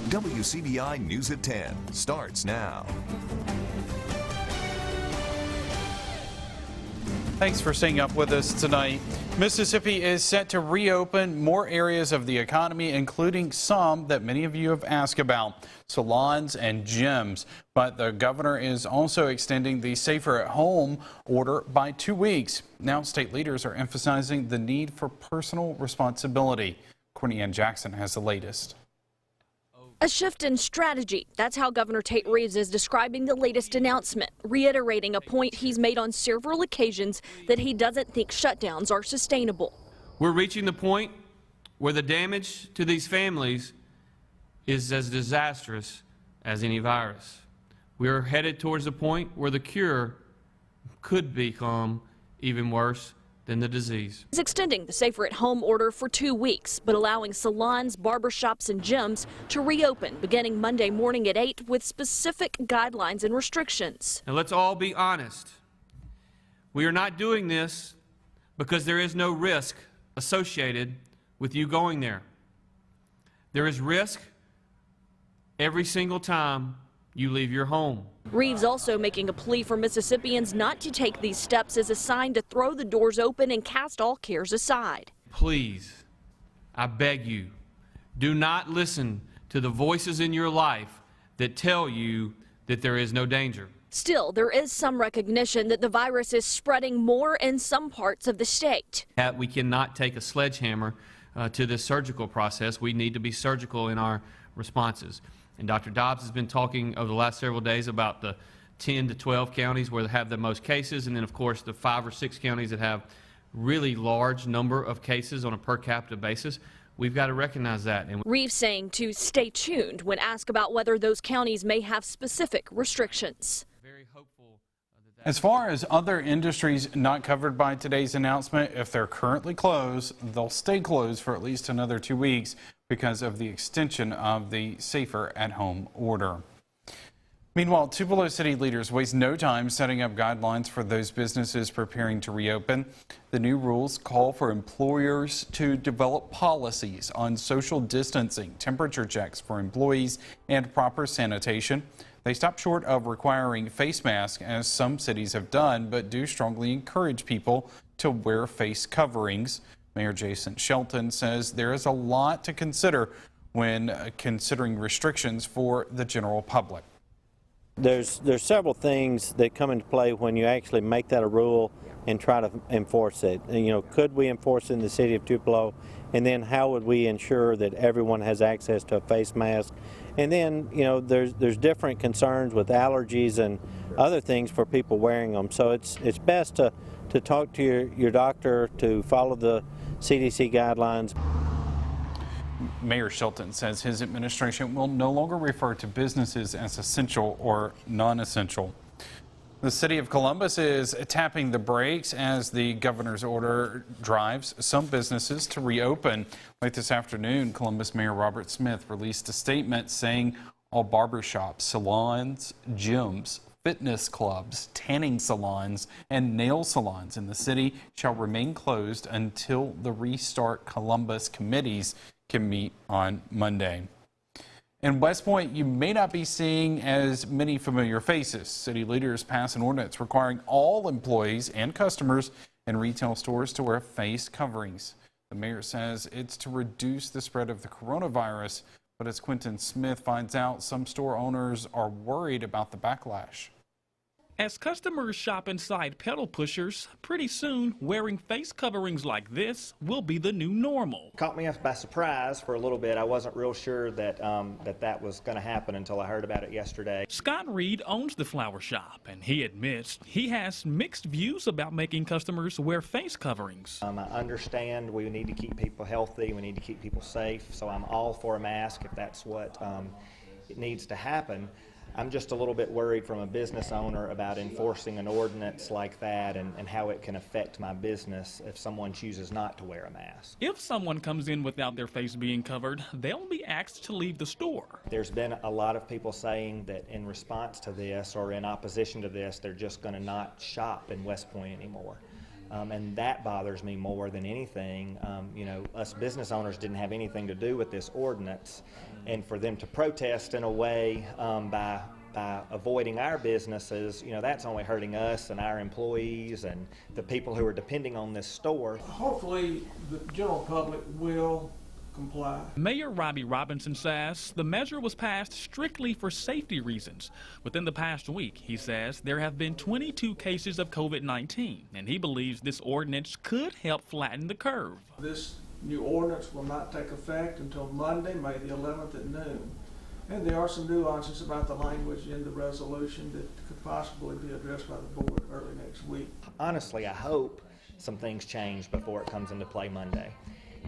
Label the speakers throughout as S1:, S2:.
S1: WCBI News at 10 starts now.
S2: Thanks for staying up with us tonight. Mississippi is set to reopen more areas of the economy, including some that many of you have asked about, salons and gyms. But the governor is also extending the Safer at Home order by 2 weeks. Now state leaders are emphasizing the need for personal responsibility. Courtney Ann Jackson has the latest.
S3: A shift in strategy. That's how Governor Tate Reeves is describing the latest announcement, reiterating a point he's made on several occasions that he doesn't think shutdowns are sustainable.
S4: We're reaching the point where the damage to these families is as disastrous as any virus. We're headed towards the point where the cure could become even worse than the disease.
S3: He's extending the Safer at Home order for 2 weeks, but allowing salons, barbershops, and gyms to reopen beginning Monday morning at 8 with specific guidelines and restrictions.
S4: Now let's all be honest. We are not doing this because there is no risk associated with you going there. There is risk every single time you leave your home.
S3: Reeves also making a plea for Mississippians not to take these steps as a sign to throw the doors open and cast all cares aside.
S4: Please, I beg you, do not listen to the voices in your life that tell you that there is no danger.
S3: Still, there is some recognition that the virus is spreading more in some parts of the state.
S4: We cannot take a sledgehammer to this surgical process. We need to be surgical in our responses. And Dr. Dobbs has been talking over the last several days about the 10 to 12 counties where they have the most cases, and then of course the 5 or 6 counties that have really large number of cases on a per capita basis. We've got to recognize that. And
S3: Reeves saying to stay tuned when asked about whether those counties may have specific restrictions.
S4: Very hopeful
S2: As far as other industries not covered by today's announcement, if they're currently closed, they'll stay closed for at least another 2 weeks because of the extension of the Safer at Home order. Meanwhile, Tupelo city leaders waste no time setting up guidelines for those businesses preparing to reopen. The new rules call for employers to develop policies on social distancing, temperature checks for employees, and proper sanitation. They stop short of requiring face masks, as some cities have done, but do strongly encourage people to wear face coverings. Mayor Jason Shelton says there is a lot to consider when considering restrictions for the general public.
S5: There's several things that come into play when you actually make that a rule and try to enforce it. And, you know, could we enforce it in the city of Tupelo? And then how would we ensure that everyone has access to a face mask? And then, you know, there's different concerns with allergies and other things for people wearing them. So it's best to talk to your doctor, to follow the CDC guidelines.
S2: Mayor Shelton says his administration will no longer refer to businesses as essential or non-essential. The city of Columbus is tapping the brakes as the governor's order drives some businesses to reopen. Late this afternoon, Columbus Mayor Robert Smith released a statement saying all barbershops, salons, gyms, fitness clubs, tanning salons, and nail salons in the city shall remain closed until the Restart Columbus committees can meet on Monday. In West Point, you may not be seeing as many familiar faces. City leaders pass an ordinance requiring all employees and customers in retail stores to wear face coverings. The mayor says it's to reduce the spread of the coronavirus, but as Quentin Smith finds out, some store owners are worried about the backlash.
S6: As customers shop inside pedal pushers, pretty soon wearing face coverings like this will be the new normal.
S7: Caught me by surprise for a little bit. I wasn't real sure that that was going to happen until I heard about it yesterday.
S6: Scott Reed owns the flower shop, and he admits he has mixed views about making customers wear face coverings.
S7: I understand we need to keep people healthy, we need to keep people safe, so I'm all for a mask if that's what it needs to happen. I'm just a little bit worried from a business owner about enforcing an ordinance like that and how it can affect my business if someone chooses not to wear a mask.
S6: If someone comes in without their face being covered, they'll be asked to leave the store.
S7: There's been a lot of people saying that in response to this or in opposition to this, they're just going to not shop in West Point anymore. And that bothers me more than anything. You know, us business owners didn't have anything to do with this ordinance, and for them to protest in a way by avoiding our businesses, you know, that's only hurting us and our employees and the people who are depending on this store.
S8: Hopefully the general public will comply.
S6: Mayor Robbie Robinson says the measure was passed strictly for safety reasons. Within the past week, he says, there have been 22 cases of COVID-19, and he believes this ordinance could help flatten the curve.
S8: This new ordinance will not take effect until Monday, May the 11th at noon. And there are some nuances about the language in the resolution that could possibly be addressed by the board early next week.
S7: Honestly, I hope some things change before it comes into play Monday.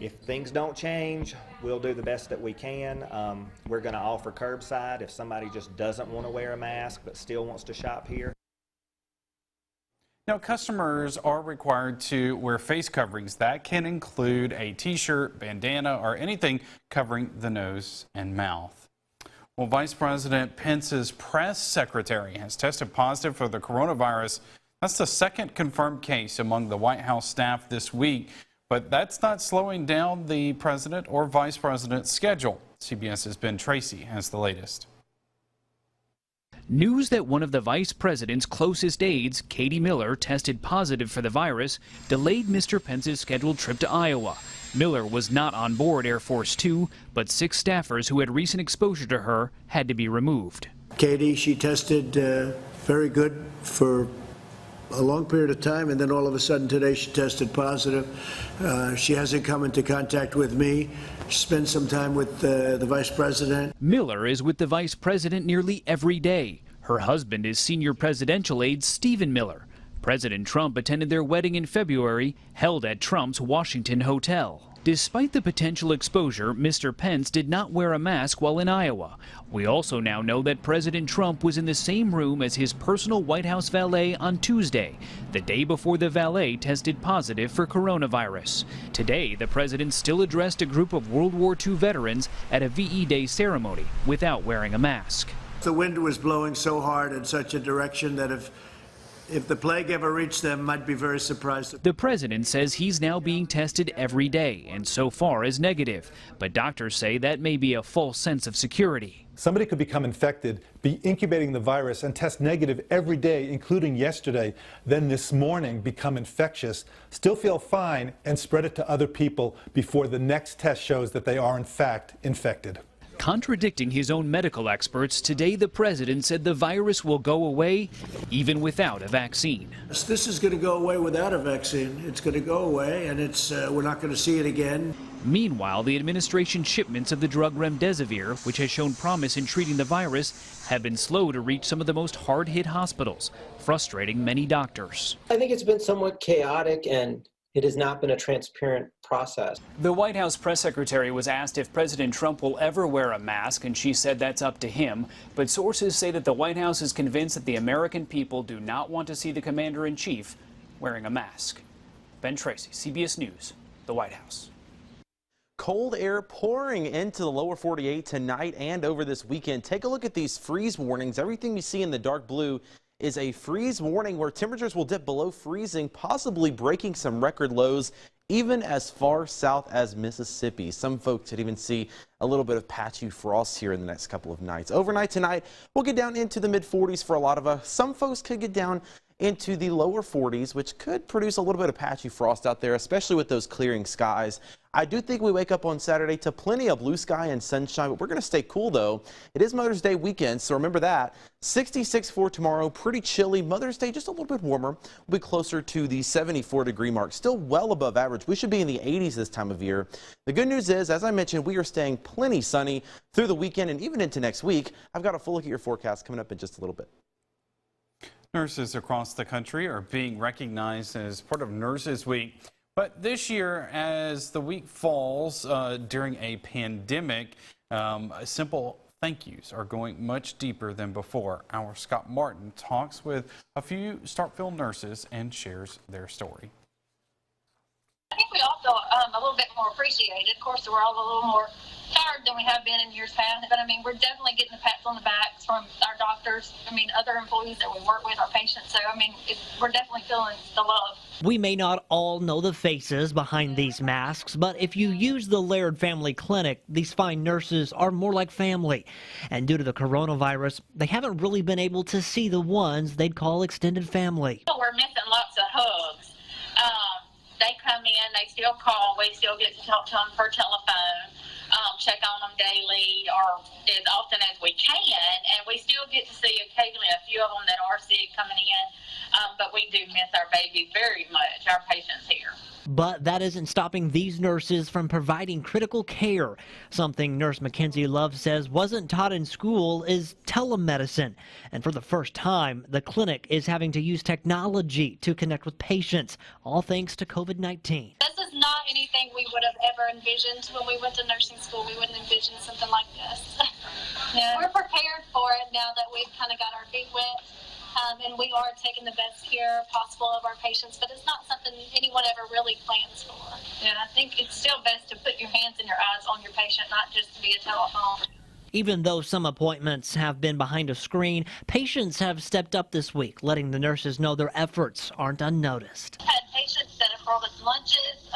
S7: If things don't change, we'll do the best that we can. We're going to offer curbside if somebody just doesn't want to wear a mask but still wants to shop here.
S2: Now, customers are required to wear face coverings. That can include a t-shirt, bandana, or anything covering the nose and mouth. Well, Vice President Pence's press secretary has tested positive for the coronavirus. That's the second confirmed case among the White House staff this week. But that's not slowing down the president or vice president's schedule. CBS's Ben Tracy has the latest.
S9: News that one of the vice president's closest aides, Katie Miller, tested positive for the virus delayed Mr. Pence's scheduled trip to Iowa. Miller was not on board Air Force 2, but 6 staffers who had recent exposure to her had to be removed.
S10: Katie, she tested very good for a long period of time, and then all of a sudden today she tested positive. She hasn't come into contact with me. She spent some time with the vice president.
S9: Miller is with the vice president nearly every day. Her husband is senior presidential aide Stephen Miller. President Trump attended their wedding in February, held at Trump's Washington hotel. Despite the potential exposure, Mr. Pence did not wear a mask while in Iowa. We also now know that President Trump was in the same room as his personal White House valet on Tuesday, the day before the valet tested positive for coronavirus. Today, the president still addressed a group of World War II veterans at a VE Day ceremony without wearing a mask.
S10: The wind was blowing so hard in such a direction that if the plague ever reached them, I'd be very surprised.
S9: The president says he's now being tested every day and so far is negative. But doctors say that may be a false sense of security.
S11: Somebody could become infected, be incubating the virus, and test negative every day, including yesterday, then this morning become infectious, still feel fine, and spread it to other people before the next test shows that they are in fact infected.
S9: Contradicting his own medical experts, today the president said the virus will go away even without a vaccine.
S10: This is going to go away without a vaccine. It's going to go away, and we're not going to see it again.
S9: Meanwhile, the administration's shipments of the drug remdesivir, which has shown promise in treating the virus, have been slow to reach some of the most hard-hit hospitals, frustrating many doctors.
S12: I think it's been somewhat chaotic, and it has not been a transparent process.
S9: The White House press secretary was asked if President Trump will ever wear a mask, and she said that's up to him. But sources say that the White House is convinced that the American people do not want to see the commander-in-chief wearing a mask. Ben Tracy, CBS News, the White House.
S13: Cold air pouring into the lower 48 tonight and over this weekend. Take a look at these freeze warnings. Everything you see in the dark blue is a freeze warning where temperatures will dip below freezing, possibly breaking some record lows even as far south as Mississippi. Some folks could even see a little bit of patchy frost here in the next couple of nights. Overnight tonight, we'll get down into the mid-40s for a lot of us. Some folks could get down into the lower 40s, which could produce a little bit of patchy frost out there, especially with those clearing skies. I do think we wake up on Saturday to plenty of blue sky and sunshine, but we're going to stay cool, though. It is Mother's Day weekend, so remember that. 66 for tomorrow, pretty chilly. Mother's Day just a little bit warmer. We'll be closer to the 74-degree mark, still well above average. We should be in the 80s this time of year. The good news is, as I mentioned, we are staying plenty sunny through the weekend and even into next week. I've got a full look at your forecast coming up in just a little bit.
S2: Nurses across the country are being recognized as part of Nurses Week. But this year, as the week falls during a pandemic, simple thank yous are going much deeper than before. Our Scott Martin talks with a few Starkville nurses and shares their story.
S14: I think we all feel a little bit more appreciated. Of course, we're all a little more tired than we have been in years past. But I mean, we're definitely getting the pats on the backs from our doctors. I mean, other employees that we work with, our patients. So I mean, we're definitely feeling the love.
S15: We may not all know the faces behind these masks, but if you use the Laird Family Clinic, these fine nurses are more like family. And due to the coronavirus, they haven't really been able to see the ones they'd call extended family.
S14: We're missing lots of hugs. They come in, they still call, we still get to talk to them per telephone, check on them daily or as often as we can, and we still get to see occasionally a few of them that are sick coming in, but we do miss our babies very much, our patients here.
S15: But that isn't stopping these nurses from providing critical care. Something Nurse Mackenzie Love says wasn't taught in school is telemedicine. And for the first time, the clinic is having to use technology to connect with patients, all thanks to COVID-19.
S14: This is not anything we would have ever envisioned when we went to nursing school. We wouldn't envision something like this. Yeah. We're prepared for it now that we've kind of got our feet wet. And we are taking the best care possible of our patients, but it's not something anyone ever really plans for. And I think it's still best to put your hands and your eyes on your patient, not just via telephone.
S15: Even though some appointments have been behind a screen, patients have stepped up this week, letting the nurses know their efforts aren't unnoticed.
S14: I've had patients that have brought us lunches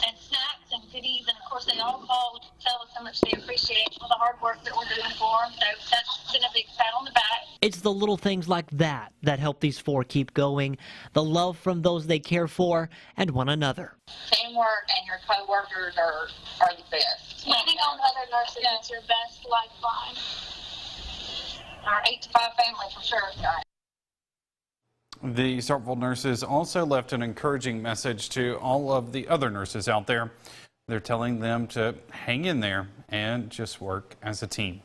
S14: and snacks and goodies, and of course they all call to tell us how much they appreciate all the hard work that we're doing for them. So that's been a big pat on the back.
S15: It's the little things like that that help these four keep going, the love from those they care for and one another.
S14: Teamwork and your co-workers are the best. Leaning on other nurses is your best lifeline. Our 8 to 5 family for sure.
S2: The Starkville nurses also left an encouraging message to all of the other nurses out there. They're telling them to hang in there and just work as a team.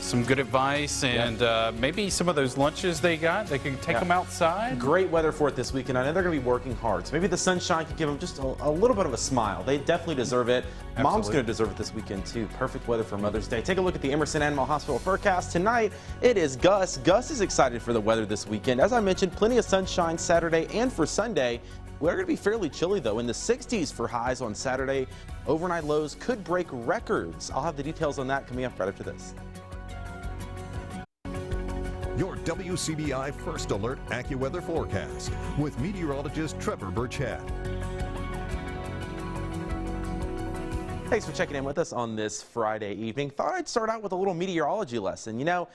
S2: Some good advice, and maybe some of those lunches they got, they can take them outside.
S13: Great weather for it this weekend. I know they're going to be working hard, so maybe the sunshine can give them just a little bit of a smile. They definitely deserve it. Absolutely. Mom's going to deserve it this weekend, too. Perfect weather for Mother's Day. Take a look at the Emerson Animal Hospital forecast. Tonight, it is Gus. Gus is excited for the weather this weekend. As I mentioned, plenty of sunshine Saturday and for Sunday. We're going to be fairly chilly, though, in the 60s for highs on Saturday. Overnight lows could break records. I'll have the details on that coming up right after this.
S1: Your WCBI First Alert AccuWeather forecast with meteorologist Trevor Burchett.
S13: Thanks for checking in with us on this Friday evening. Thought I'd start out with a little meteorology lesson. You know,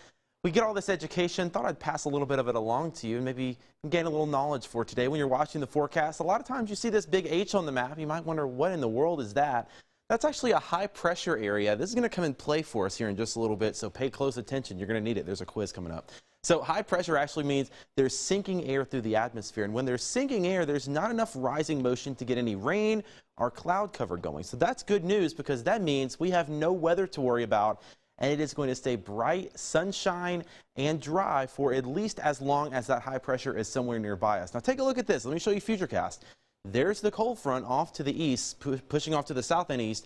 S13: we get all this education, thought I'd pass a little bit of it along to you and maybe gain a little knowledge for today. When you're watching the forecast, a lot of times you see this big H on the map. You might wonder, what in the world is that? That's actually a high pressure area. This is going to come and play for us here in just a little bit, so pay close attention. You're going to need it. There's a quiz coming up. So high pressure actually means there's sinking air through the atmosphere. And when there's sinking air, there's not enough rising motion to get any rain or cloud cover going. So that's good news, because that means we have no weather to worry about, and it is going to stay bright, sunshine, and dry for at least as long as that high pressure is somewhere nearby us. Now take a look at this. Let me show you Futurecast. There's the cold front off to the east, pushing off to the south and east,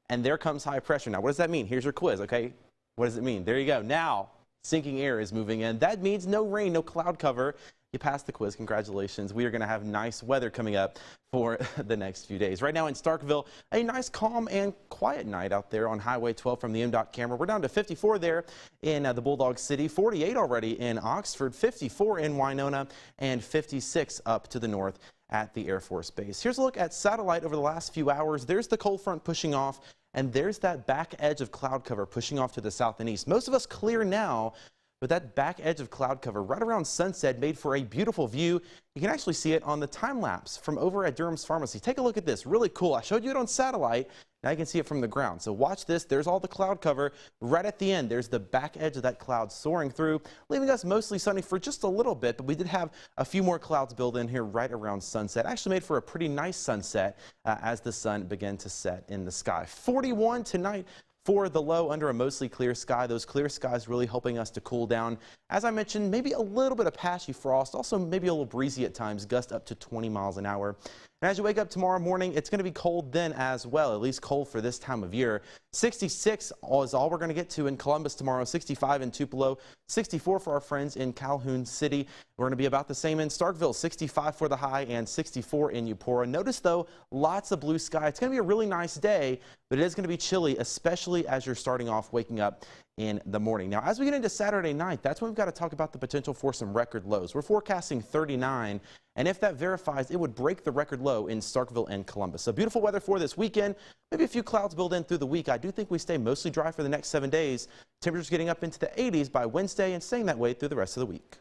S13: and there comes high pressure. Now, what does that mean? Here's your quiz, okay? What does it mean? There you go. Now, sinking air is moving in. That means no rain, no cloud cover. You passed the quiz. Congratulations. We are going to have nice weather coming up for the next few days. Right now in Starkville, a nice, calm, and quiet night out there on Highway 12 from the MDOT camera. We're down to 54 there in the Bulldog City, 48 already in Oxford, 54 in Winona, and 56 up to the north at the Air Force Base. Here's a look at satellite over the last few hours. There's the cold front pushing off, and there's that back edge of cloud cover pushing off to the south and east. Most of us clear now, but that back edge of cloud cover right around sunset made for a beautiful view. You can actually see it on the time lapse from over at Durham's Pharmacy. Take a look at this. Really cool. I showed you it on satellite. Now you can see it from the ground. So watch this. There's all the cloud cover. Right at the end, there's the back edge of that cloud soaring through, leaving us mostly sunny for just a little bit. But we did have a few more clouds build in here right around sunset. Actually made for a pretty nice sunset as the sun began to set in the sky. 41 tonight. For the low under a mostly clear sky. Those clear skies really helping us to cool down. As I mentioned, maybe a little bit of patchy frost, also maybe a little breezy at times, gust up to 20 miles an hour. And as you wake up tomorrow morning, it's going to be cold then as well, at least cold for this time of year. 66 is all we're going to get to in Columbus tomorrow, 65 in Tupelo, 64 for our friends in Calhoun City. We're going to be about the same in Starkville, 65 for the high and 64 in Eupora. Notice though, lots of blue sky. It's going to be a really nice day, but it is going to be chilly, especially as you're starting off waking up in the morning. Now, as we get into Saturday night, that's when we've got to talk about the potential for some record lows. We're forecasting 39, and if that verifies, it would break the record low in Starkville and Columbus. So beautiful weather for this weekend. Maybe a few clouds build in through the week. I do think we stay mostly dry for the next 7 days. Temperatures getting up into the 80s by Wednesday and staying that way through the rest of the week.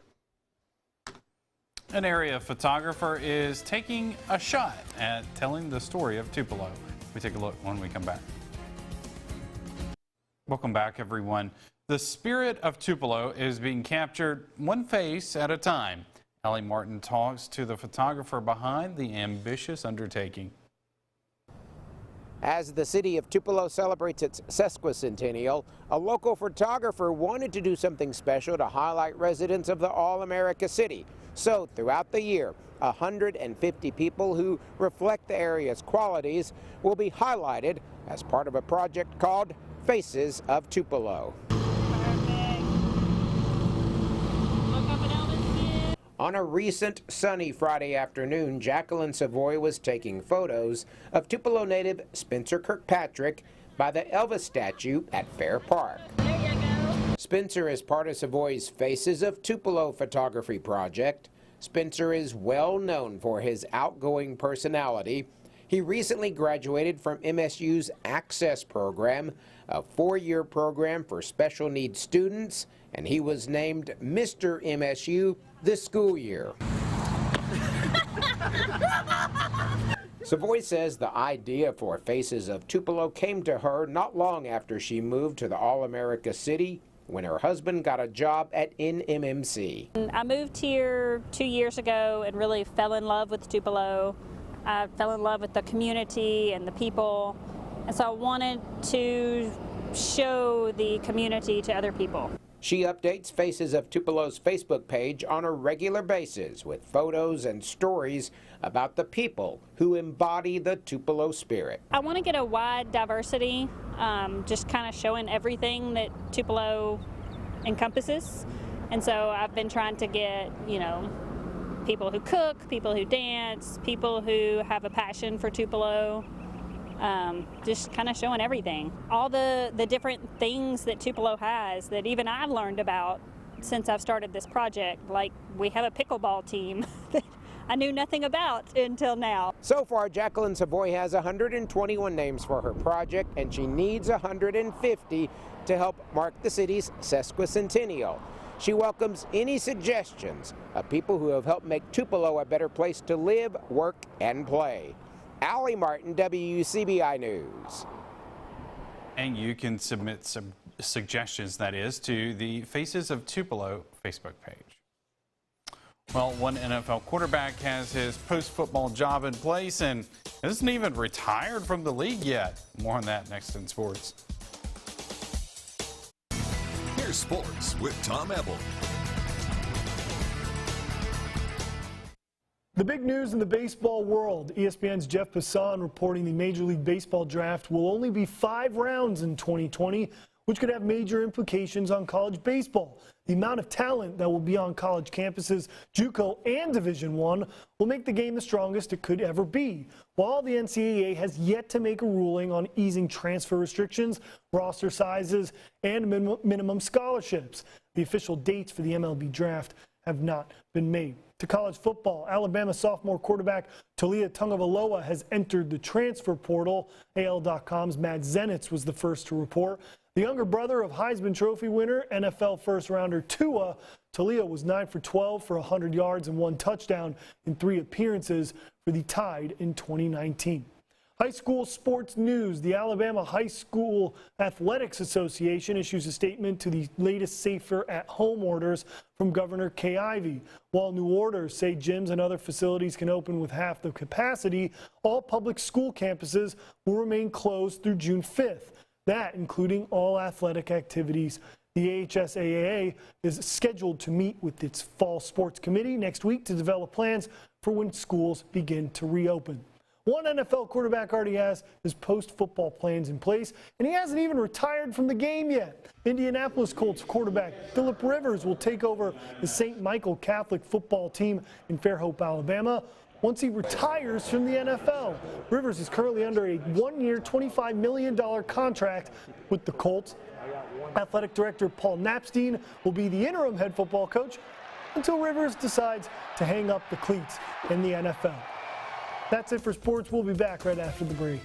S2: An area photographer is taking a shot at telling the story of Tupelo. We take a look when we come back. Welcome back, everyone. The spirit of Tupelo is being captured one face at a time. Allie Martin talks to the photographer behind the ambitious undertaking.
S16: As the city of Tupelo celebrates its sesquicentennial, a local photographer wanted to do something special to highlight residents of the All-America City. So throughout the year, 150 people who reflect the area's qualities will be highlighted as part of a project called Faces of Tupelo. On a recent sunny Friday afternoon, Jacqueline Savoy was taking photos of Tupelo native Spencer Kirkpatrick by the Elvis statue at Fair Park. There you go. Spencer is part of Savoy's Faces of Tupelo photography project. Spencer is well known for his outgoing personality. He recently graduated from MSU's Access program, a 4-year program for special needs students, and he was named Mr. MSU this school year. Savoy says the idea for Faces of Tupelo came to her not long after she moved to the All-America City when her husband got a job at NMMC.
S17: I moved here 2 years ago and really fell in love with Tupelo. I fell in love with the community and the people, and so I wanted to show the community to other people.
S16: She updates Faces of Tupelo's Facebook page on a regular basis with photos and stories about the people who embody the Tupelo spirit.
S17: I want to get a wide diversity, just kind of showing everything that Tupelo encompasses. And so I've been trying to get, people who cook, people who dance, people who have a passion for Tupelo. Just kind of showing everything. All the different things that Tupelo has that even I've learned about since I've started this project. Like we have a pickleball team that I knew nothing about until now.
S16: So far, Jacqueline Savoy has 121 names for her project, and she needs 150 to help mark the city's sesquicentennial. She welcomes any suggestions of people who have helped make Tupelo a better place to live, work, and play. Allie Martin, WCBI News.
S2: And you can submit some suggestions, that is, to the Faces of Tupelo Facebook page. Well, one NFL quarterback has his post-football job in place and isn't even retired from the league yet. More on that next in sports.
S1: Here's sports with Tom Ebel.
S18: The big news in the baseball world, ESPN's Jeff Passan reporting the Major League Baseball draft will only be 5 rounds in 2020, which could have major implications on college baseball. The amount of talent that will be on college campuses, JUCO and Division I, will make the game the strongest it could ever be. While the NCAA has yet to make a ruling on easing transfer restrictions, roster sizes, and minimum scholarships, the official dates for the MLB draft have not been made. To college football, Alabama sophomore quarterback Taulia Tagovailoa has entered the transfer portal. AL.com's Matt Zenitz was the first to report. The younger brother of Heisman Trophy winner, NFL first-rounder Tua, Taulia was 9 for 12 for 100 yards and 1 touchdown in 3 appearances for the Tide in 2019. High school sports news. The Alabama High School Athletics Association issues a statement to the latest safer at home orders from Governor Kay Ivey. While new orders say gyms and other facilities can open with half the capacity, all public school campuses will remain closed through June 5th. That including all athletic activities. The AHSAA is scheduled to meet with its fall sports committee next week to develop plans for when schools begin to reopen. One NFL quarterback already has his post-football plans in place, and he hasn't even retired from the game yet. Indianapolis Colts quarterback Philip Rivers will take over the St. Michael Catholic football team in Fairhope, Alabama, once he retires from the NFL. Rivers is currently under a one-year, $25 million contract with the Colts. Athletic director Paul Napstein will be the interim head football coach until Rivers decides to hang up the cleats in the NFL. That's it for sports. We'll be back right after the break.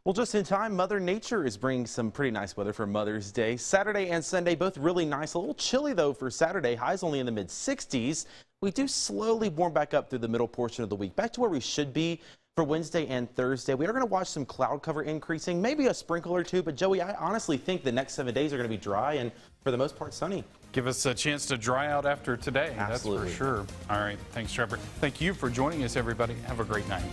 S13: Well, just in time, Mother Nature is bringing some pretty nice weather for Mother's Day. Saturday and Sunday, both really nice. A little chilly, though, for Saturday. Highs only in the mid-60s. We do slowly warm back up through the middle portion of the week, back to where we should be for Wednesday and Thursday. We are going to watch some cloud cover increasing, maybe a sprinkle or two. But, Joey, I honestly think the next 7 days are going to be dry and, for the most part, sunny.
S2: Give us a chance to dry out after today.
S13: Absolutely.
S2: That's for sure. All right. Thanks, Trevor. Thank you for joining us, everybody. Have a great night.